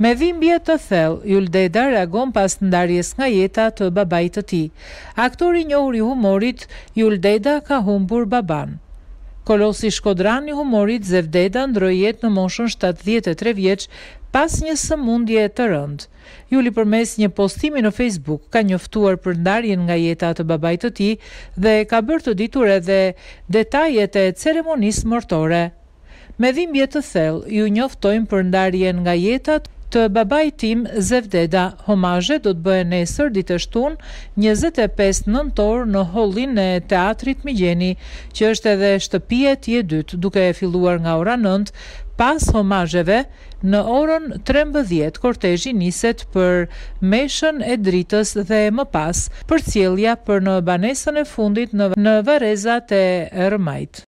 Me dhimbje të thellë, Juldeda reagon pas ndarjes nga jeta të babait të tij. Aktori i njohur i humorit, Juldeda ka humbur baban. Kolosi shkodran i humorit Zevdeda ndroi jetë në moshën 73 vjeç pas një sëmundje të rëndë. Juli përmes një postimi në Facebook ka njoftuar për ndarjen nga jeta të babait të tij dhe ka bërë të ditur edhe detajet e ceremonisë mortore. Me dhimbje të thellë, ju njoftojmë për ndarjen nga jeta të babait tim Zevdeda. Homazhet do të bëhen nesër ditë shtunë 25 nëntor në hollin e Teatrit Migjeni, që është edhe shtëpia e tij e dytë, duke filluar nga ora 9. Pas homazheve, në orën 13 kortezhi niset për Meshën e Dritës dhe më pas përcjellja për në banesën e fundit në Varrezat e Rrëmajt.